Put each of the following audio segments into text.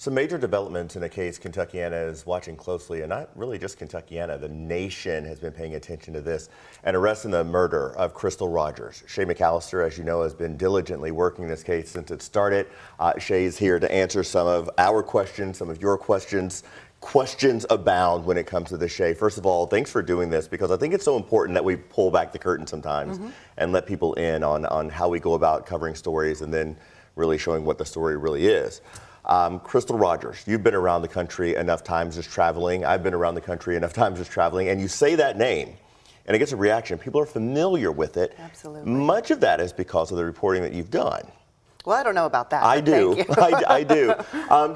Some major developments in a case Kentuckiana is watching closely, and not really just Kentuckiana. The nation has been paying attention to this. An arrest in the murder of Crystal Rogers. Shay McAlister, as you know, has been diligently working this case since it started. Shay's here to answer some of our questions, some of your questions. Questions abound when it comes to this, Shay. First of all, thanks for doing this, because I think it's so important that we pull back the curtain sometimes and let people in on how we go about covering stories and then really showing what the story really is. Crystal Rogers, you've been around the country enough times just traveling. I've been around the country enough times just traveling, and you say that name and it gets a reaction. People are familiar with it. Absolutely. Much of that is because of the reporting that you've done. Well, I don't know about that. I do. Thank you. I do.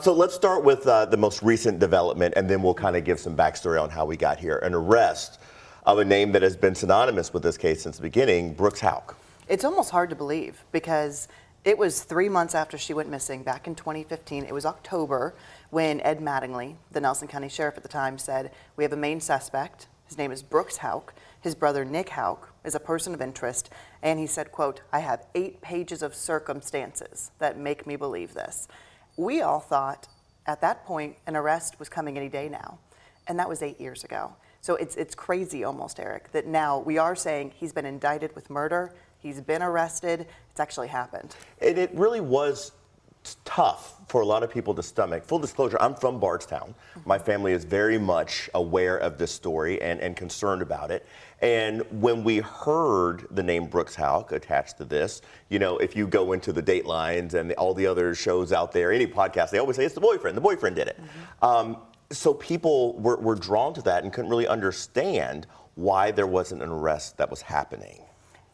So let's start with the most recent development, and then we'll kind of give some backstory on how we got here. An arrest of a name that has been synonymous with this case since the beginning, Brooks Houck. It's almost hard to believe, because it was 3 months after she went missing, back in 2015. It was October when Ed Mattingly, the Nelson County Sheriff at the time, said, we have a main suspect. His name is Brooks Houck. His brother, Nick Houck, is a person of interest. And he said, quote, I have 8 pages of circumstances that make me believe this. We all thought at that point an arrest was coming any day now. And that was 8 years ago. So it's crazy almost, Eric, that now we are saying he's been indicted with murder. He's been arrested. It's actually happened. And it really was tough for a lot of people to stomach. Full disclosure, I'm from Bardstown. My family is very much aware of this story and concerned about it. And when we heard the name Brooks Houck attached to this, you know, if you go into the Datelines and all the other shows out there, any podcast, they always say it's the boyfriend. The boyfriend did it. So people were drawn to that and couldn't really understand why there wasn't an arrest that was happening.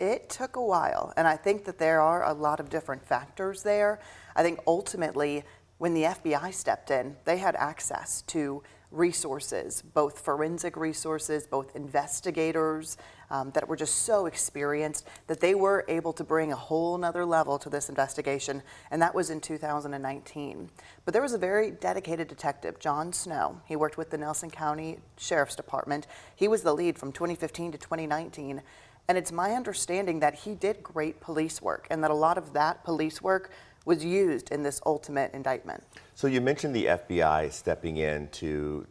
It took a while, and I think that there are a lot of different factors there. I think ultimately, when the FBI stepped in, they had access to resources, both forensic resources, both investigators that were just so experienced that they were able to bring a whole nother level to this investigation, and that was in 2019. But there was a very dedicated detective, John Snow. He worked with the Nelson County Sheriff's Department. He was the lead from 2015 to 2019. And it's my understanding that he did great police work, and that a lot of that police work was used in this ultimate indictment. So you mentioned the FBI stepping in to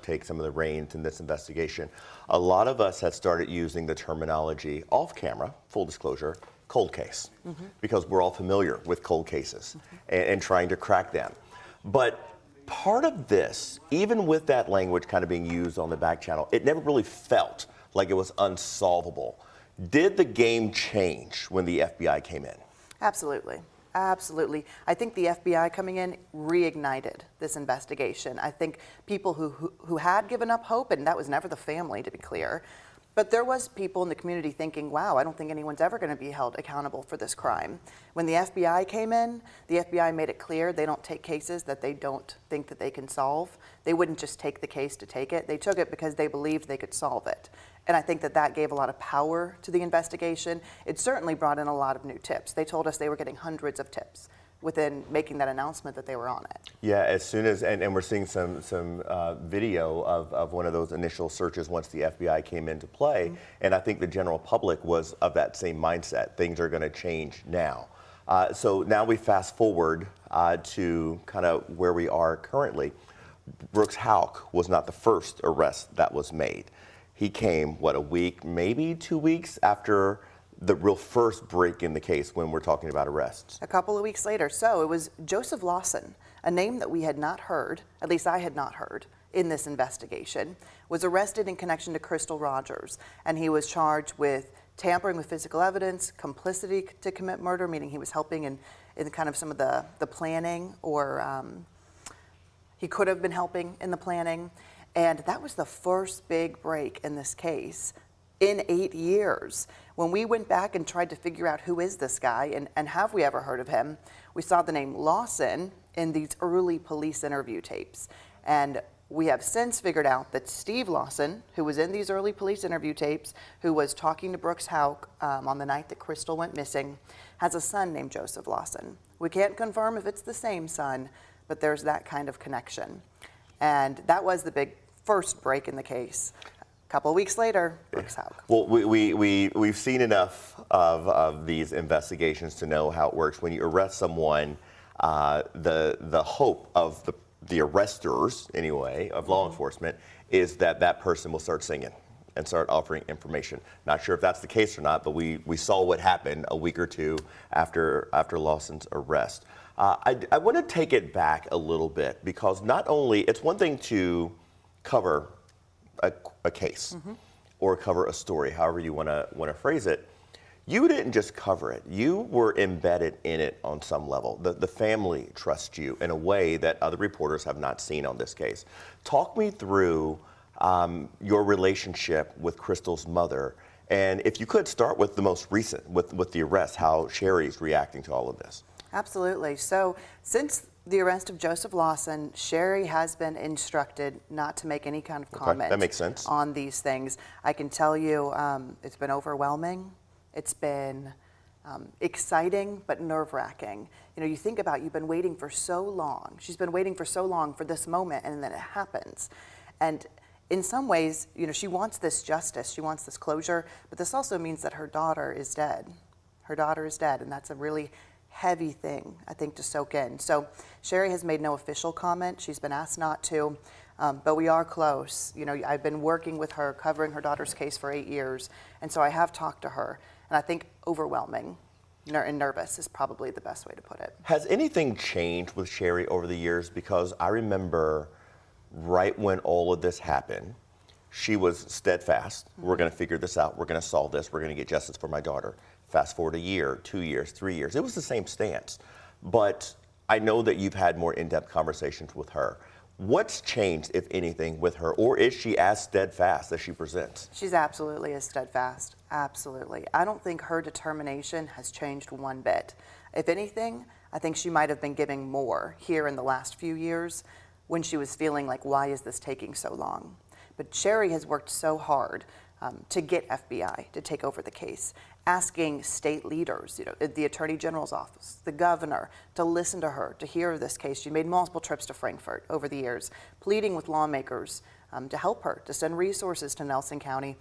take some of the reins in this investigation. A lot of us had started using the terminology off camera, full disclosure, cold case, because we're all familiar with cold cases and trying to crack them. But part of this, even with that language kind of being used on the back channel, it never really felt like it was unsolvable. Did the game change when the FBI came in? Absolutely. Absolutely. I think the FBI coming in reignited this investigation. I think people who had given up hope, and that was never the family, to be clear, but there was people in the community thinking, wow, I don't think anyone's ever going to be held accountable for this crime. When the FBI came in, the FBI made it clear they don't take cases that they don't think that they can solve. They wouldn't just take the case to take it. They took it because they believed they could solve it. And I think that that gave a lot of power to the investigation. It certainly brought in a lot of new tips. They told us they were getting hundreds of tips within making that announcement that they were on it. Yeah, as soon as, and we're seeing some video of one of those initial searches once the FBI came into play, and I think the general public was of that same mindset. Things are going to change now. So now we fast forward to kind of where we are currently. Brooks Houck was not the first arrest that was made. He came, what, a week, maybe 2 weeks after the real first break in the case when we're talking about arrests. A couple of weeks later. So it was Joseph Lawson, a name that we had not heard, at least I had not heard, in this investigation, was arrested in connection to Crystal Rogers. And he was charged with tampering with physical evidence, complicity to commit murder, meaning he was helping in kind of some of the planning, or he could have been helping in the planning. And that was the first big break in this case in 8 years. When we went back and tried to figure out who is this guy and have we ever heard of him, we saw the name Lawson in these early police interview tapes. And we have since figured out that Steve Lawson, who was in these early police interview tapes, who was talking to Brooks Houck on the night that Crystal went missing, has a son named Joseph Lawson. We can't confirm if it's the same son, but there's that kind of connection. And that was the big first break in the case. A couple of weeks later, Brooks Houck. Well, we've seen enough of these investigations to know how it works. When you arrest someone, the hope of the arresters, anyway, of law enforcement, is that that person will start singing and start offering information. Not sure if that's the case or not, but we saw what happened a week or two after Lawson's arrest. I want to take it back a little bit, because not only, it's one thing to cover a case or cover a story, however you want to phrase it. You didn't just cover it. You were embedded in it on some level. The family trusts you in a way that other reporters have not seen on this case. Talk me through your relationship with Crystal's mother, and if you could start with the most recent, with the arrest, how Sherry's reacting to all of this. Absolutely. So since the arrest of Joseph Lawson, Sherry has been instructed not to make any kind of comment that makes sense. on these things. I can tell you it's been overwhelming. It's been exciting, but nerve-wracking. You know, you think about, you've been waiting for so long. She's been waiting for so long for this moment, and then it happens. And in some ways, you know, she wants this justice, she wants this closure, but this also means that her daughter is dead. Her daughter is dead, and that's a really heavy thing, I think, to soak in. So Sherry has made no official comment. She's been asked not to, but we are close. You know, I've been working with her, covering her daughter's case for 8 years, and so I have talked to her, and I think overwhelming and nervous is probably the best way to put it. Has anything changed with Sherry over the years? Because I remember right when all of this happened, she was steadfast. We're going to figure this out. We're going to solve this. We're going to get justice for my daughter. Fast forward a year, 2 years, 3 years. It was the same stance. But I know that you've had more in-depth conversations with her. What's changed, if anything, with her? Or is she as steadfast as she presents? She's absolutely as steadfast. Absolutely. I don't think her determination has changed one bit. If anything, I think she might have been giving more here in the last few years when she was feeling like, why is this taking so long? But Sherry has worked so hard to get FBI to take over the case, asking state leaders, you know, the Attorney General's office, the governor, to listen to her, to hear this case. She made multiple trips to Frankfurt over the years, pleading with lawmakers to help her, to send resources to Nelson County.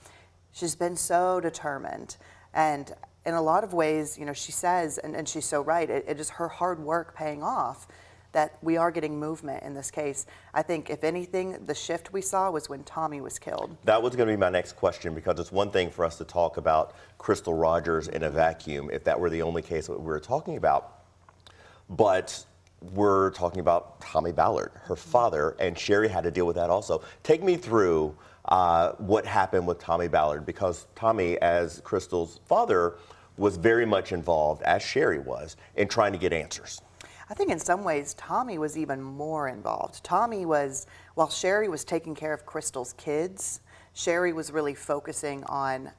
She's been so determined. And in a lot of ways, you know, she says, and she's so right, it is her hard work paying off that we are getting movement in this case. I think, if anything, the shift we saw was when Tommy was killed. That was going to be my next question, because it's one thing for us to talk about Crystal Rogers in a vacuum, if that were the only case that we were talking about. But we're talking about Tommy Ballard, her father, and Sherry had to deal with that also. Take me through what happened with Tommy Ballard, because Tommy, as Crystal's father, was very much involved, as Sherry was, in trying to get answers. I think in some ways, Tommy was even more involved. Tommy was, while Sherry was taking care of Crystal's kids, Sherry was really focusing on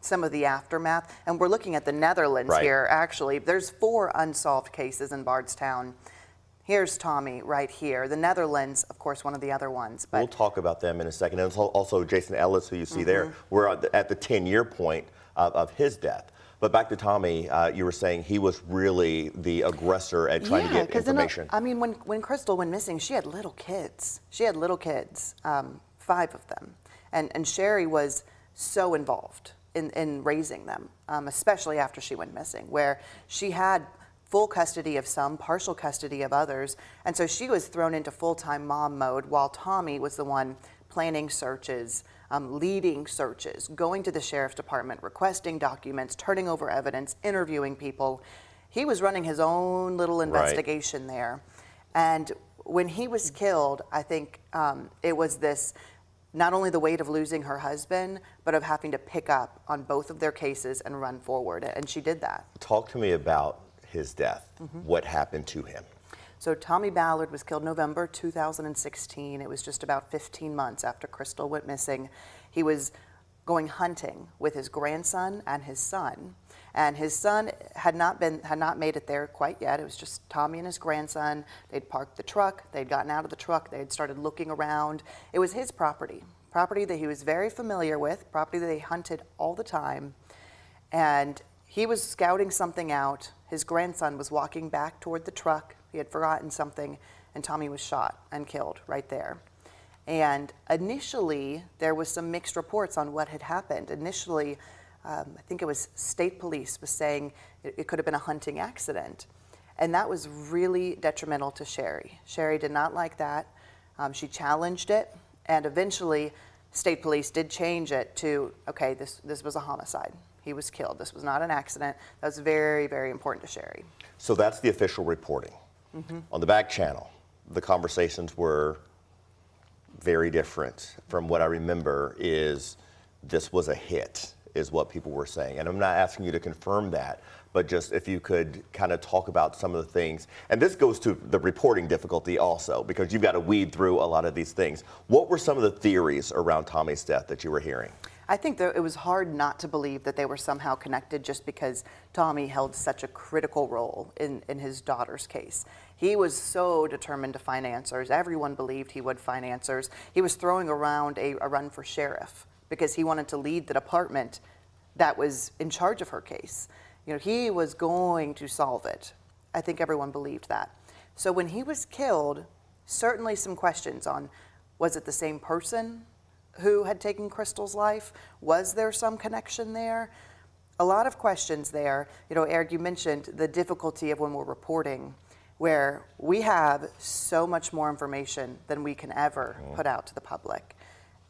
some of the aftermath. And we're looking at the Netherlands here, actually. There's 4 unsolved cases in Bardstown. Here's Tommy right here. The Netherlands, of course, one of the other ones. But we'll talk about them in a second. And also Jason Ellis, who you see there. We're at the 10-year point of his death. But back to Tommy, you were saying he was really the aggressor at trying to get information. I mean, when Crystal went missing, she had little kids. She had little kids, 5 of them. And Sherry was so involved in raising them, especially after she went missing, where she had full custody of some, partial custody of others. And so she was thrown into full-time mom mode, while Tommy was the one planning searches, leading searches, going to the sheriff's department, requesting documents, turning over evidence, interviewing people. He was running his own little investigation there. And when he was killed, I think it was this, not only the weight of losing her husband, but of having to pick up on both of their cases and run forward. And she did that. Talk to me about his death. What happened to him? So Tommy Ballard was killed November 2016. It was just about 15 months after Crystal went missing. He was going hunting with his grandson and his son. And his son had not made it there quite yet. It was just Tommy and his grandson. They'd parked the truck. They'd gotten out of the truck. They had started looking around. It was his property that he was very familiar with, property that they hunted all the time. And he was scouting something out. His grandson was walking back toward the truck. He had forgotten something, and Tommy was shot and killed right there. And initially, there was some mixed reports on what had happened. Initially, I think it was state police was saying it could have been a hunting accident. And that was really detrimental to Sherry. Sherry did not like that. She challenged it, and eventually state police did change it to, okay, this was a homicide. He was killed. This was not an accident. That was very, very important to Sherry. So that's the official reporting. On the back channel, the conversations were very different. From what I remember is this was a hit, is what people were saying. And I'm not asking you to confirm that, but just if you could kind of talk about some of the things. And this goes to the reporting difficulty also, because you've got to weed through a lot of these things. What were some of the theories around Tommy's death that you were hearing? I think that it was hard not to believe that they were somehow connected just because Tommy held such a critical role in his daughter's case. He was so determined to find answers. Everyone believed he would find answers. He was throwing around a run for sheriff because he wanted to lead the department that was in charge of her case. You know, he was going to solve it. I think everyone believed that. So when he was killed, certainly some questions on, was it the same person who had taken Crystal's life? Was there some connection there? A lot of questions there. You know, Eric, you mentioned the difficulty of when we're reporting, where we have so much more information than we can ever put out to the public.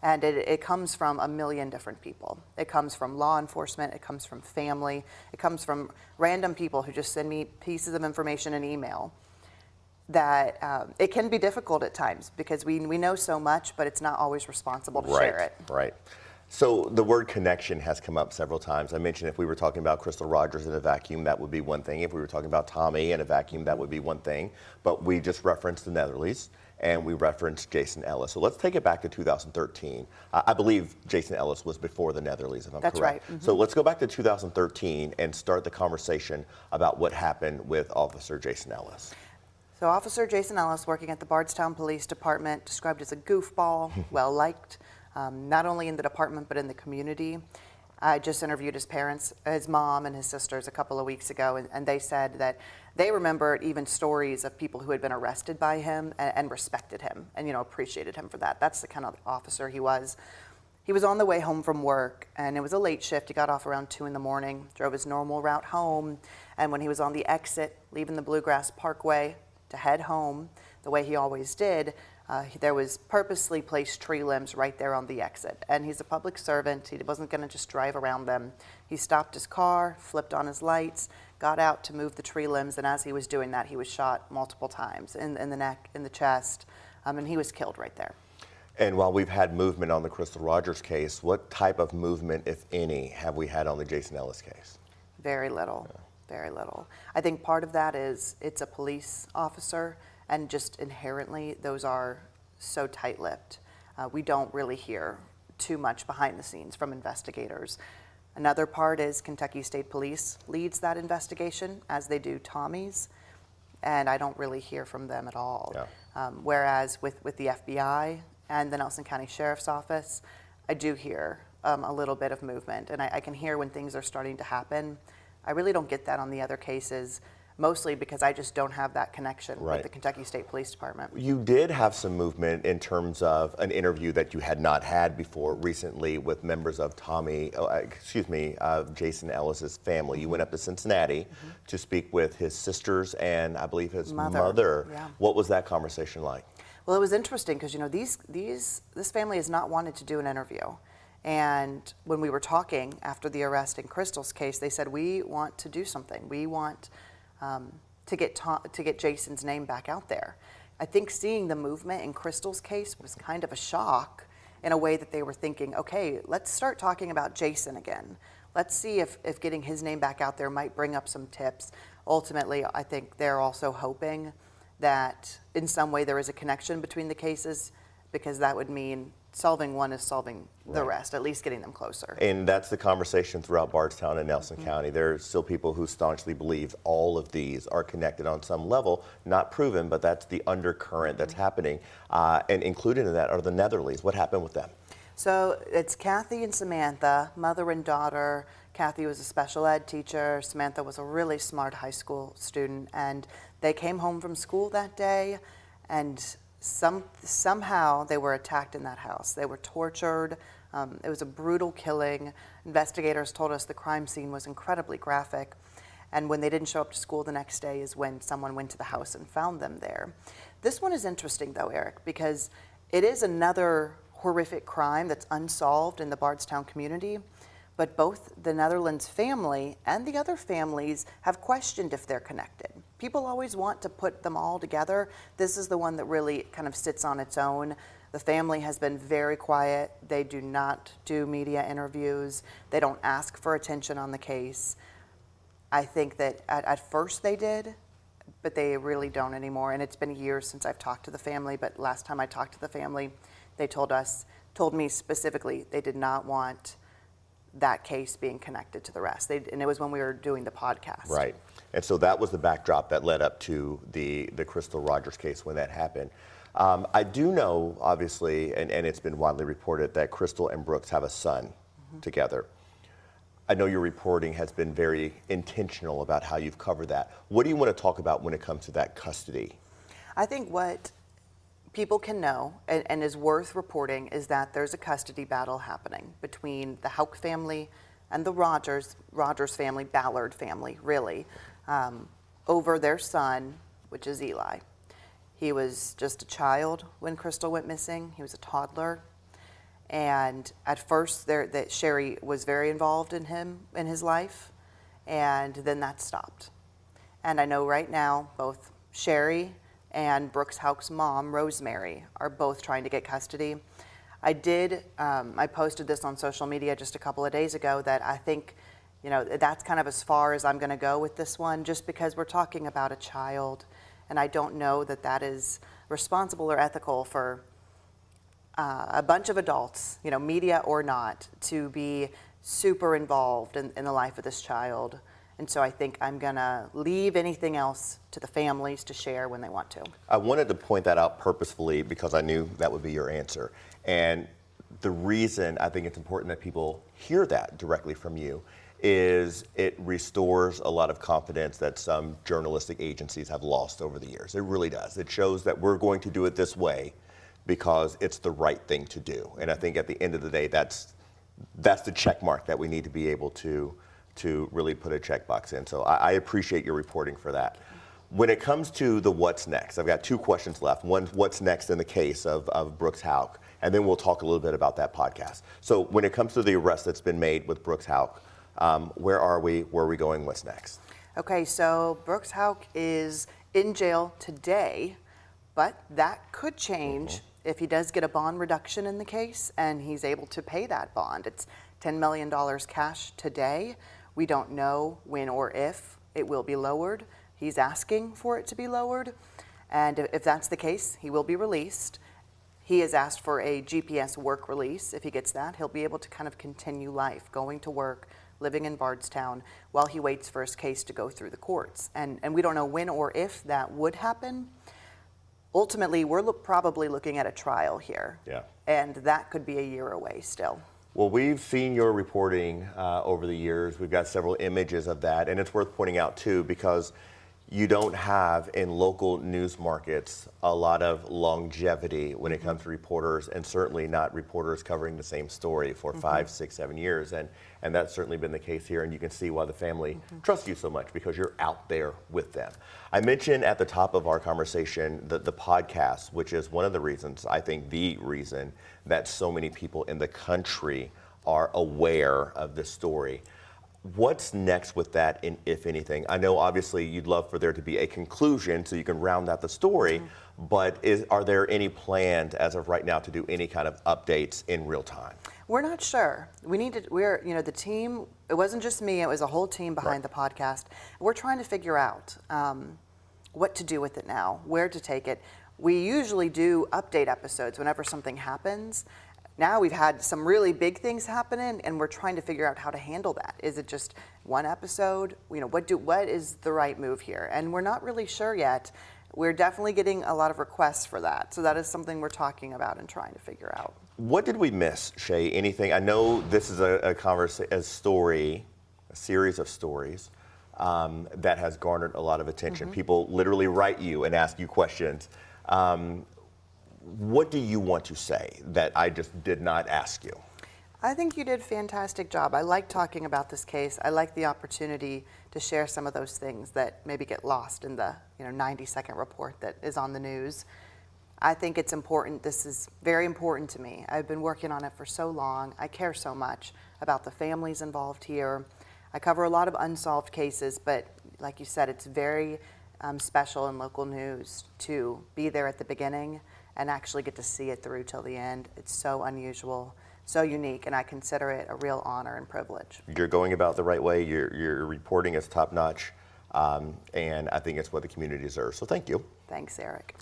And it comes from a million different people. It comes from law enforcement, it comes from family, it comes from random people who just send me pieces of information in email. That it can be difficult at times because we know so much, but it's not always responsible to share it. Right. So the word connection has come up several times. I mentioned if we were talking about Crystal Rogers in a vacuum, that would be one thing. If we were talking about Tommy in a vacuum, that would be one thing. But we just referenced the Netherleys and we referenced Jason Ellis. So let's take it back to 2013. I believe Jason Ellis was before the Netherleys, if I'm correct. That's right. So let's go back to 2013 and start the conversation about what happened with Officer Jason Ellis. So Officer Jason Ellis, working at the Bardstown Police Department, described as a goofball, well-liked, not only in the department but in the community. I just interviewed his parents, his mom and his sisters a couple of weeks ago, and they said that they remembered even stories of people who had been arrested by him and respected him and, you know, appreciated him for that. That's the kind of officer he was. He was on the way home from work, and it was a late shift. He got off around 2 in the morning, drove his normal route home, and when he was on the exit, leaving the Bluegrass Parkway to head home, the way he always did, there was purposely placed tree limbs right there on the exit. And he's a public servant. He wasn't going to just drive around them. He stopped his car, flipped on his lights, got out to move the tree limbs, and as he was doing that, he was shot multiple times in the neck, in the chest, and he was killed right there. And while we've had movement on the Crystal Rogers case, what type of movement, if any, have we had on the Jason Ellis case? Very little. Very little. I think part of that is it's a police officer, and just inherently those are so tight-lipped. We don't really hear too much behind the scenes from investigators. Another part is Kentucky State Police leads that investigation, as they do Tommy's, and I don't really hear from them at all. Yeah. Whereas with the FBI and the Nelson County Sheriff's Office, I do hear a little bit of movement, and I can hear when things are starting to happen. I really don't get that on the other cases, mostly because I just don't have that connection with the Kentucky State Police Department. You did have some movement in terms of an interview that you had not had before recently with members of Jason Ellis's family. You went up to Cincinnati to speak with his sisters and I believe his mother. Yeah. What was that conversation like? Well, it was interesting because, you know, this family has not wanted to do an interview. And when we were talking after the arrest in Crystal's case, they said, we want to do something. We want to get Jason's name back out there. I think seeing the movement in Crystal's case was kind of a shock in a way that they were thinking, okay, let's start talking about Jason again. Let's see if getting his name back out there might bring up some tips. Ultimately, I think they're also hoping that in some way there is a connection between the cases, because that would mean solving one is solving the rest, at least getting them closer. And that's the conversation throughout Bardstown and Nelson County. There are still people who staunchly believe all of these are connected on some level, not proven, but that's the undercurrent that's happening. And included in that are the Netherleys. What happened with them? So it's Kathy and Samantha, mother and daughter. Kathy was a special ed teacher. Samantha was a really smart high school student. And they came home from school that day, and somehow they were attacked in that house. They were tortured. It was a brutal killing. Investigators told us the crime scene was incredibly graphic. And when they didn't show up to school the next day is when someone went to the house and found them there. This one is interesting though, Eric, because it is another horrific crime that's unsolved in the Bardstown community. But both the Netherlands family and the other families have questioned if they're connected. People always want to put them all together. This is the one that really kind of sits on its own. The family has been very quiet. They do not do media interviews. They don't ask for attention on the case. I think that at first they did, but they really don't anymore. And it's been years since I've talked to the family, but last time I talked to the family, they told me specifically they did not want that case being connected to the rest. And it was when we were doing the podcast. Right. And so that was the backdrop that led up to the Crystal Rogers case when that happened. I do know, obviously, and it's been widely reported, that Crystal and Brooks have a son together. I know your reporting has been very intentional about how you've covered that. What do you want to talk about when it comes to that custody? I think what people can know and is worth reporting is that there's a custody battle happening between the Houck family and the Rogers family, Ballard family, really, over their son, which is Eli. He was just a child when Crystal went missing. He was a toddler. And at first, that Sherry was very involved in his life, and then that stopped. And I know right now, both Sherry and Brooks Houck's mom, Rosemary, are both trying to get custody. I posted this on social media just a couple of days ago that I think, that's kind of as far as I'm going to go with this one, just because we're talking about a child, and I don't know that that is responsible or ethical for a bunch of adults, media or not, to be super involved in the life of this child. And so I think I'm going to leave anything else to the families to share when they want to. I wanted to point that out purposefully because I knew that would be your answer. And the reason I think it's important that people hear that directly from you is it restores a lot of confidence that some journalistic agencies have lost over the years. It really does. It shows that we're going to do it this way because it's the right thing to do. And I think at the end of the day, that's the check mark that we need to be able to really put a checkbox in. So I appreciate your reporting for that. When it comes to the what's next, I've got two questions left. One, what's next in the case of Brooks Houck? And then we'll talk a little bit about that podcast. So when it comes to the arrest that's been made with Brooks Houck, where are we? Where are we going? What's next? Okay, so Brooks Houck is in jail today, but that could change if he does get a bond reduction in the case and he's able to pay that bond. It's $10 million cash today. We don't know when or if it will be lowered. He's asking for it to be lowered. And if that's the case, he will be released. He has asked for a GPS work release. If he gets that, he'll be able to kind of continue life, going to work, living in Bardstown, while he waits for his case to go through the courts. And we don't know when or if that would happen. Ultimately, we're probably looking at a trial here. Yeah. And that could be a year away still. Well, we've seen your reporting over the years. We've got several images of that, and it's worth pointing out too, because you don't have in local news markets a lot of longevity when it comes to reporters, and certainly not reporters covering the same story for 5, 6, 7 years. And that's certainly been the case here, and you can see why the family trusts you so much, because you're out there with them. I mentioned at the top of our conversation the podcast, which is one of the reasons, I think the reason, that so many people in the country are aware of this story. What's next with that, if anything? I know obviously you'd love for there to be a conclusion so you can round out the story, but are there any plans as of right now to do any kind of updates in real time? We're not sure. The team, it wasn't just me, it was a whole team behind the podcast. We're trying to figure out what to do with it now, where to take it. We usually do update episodes whenever something happens. Now we've had some really big things happening, and we're trying to figure out how to handle that. Is it just one episode? What is the right move here? And we're not really sure yet. We're definitely getting a lot of requests for that. So that is something we're talking about and trying to figure out. What did we miss, Shay? Anything? I know this is a series of stories that has garnered a lot of attention. People literally write you and ask you questions. What do you want to say that I just did not ask you? I think you did a fantastic job. I like talking about this case. I like the opportunity to share some of those things that maybe get lost in the 90-second report that is on the news. I think it's important. This is very important to me. I've been working on it for so long. I care so much about the families involved here. I cover a lot of unsolved cases, but like you said, it's very special in local news to be there at the beginning and actually get to see it through till the end. It's so unusual, so unique, and I consider it a real honor and privilege. You're going about the right way. Your reporting is top notch, and I think it's what the community deserves. So thank you. Thanks, Eric.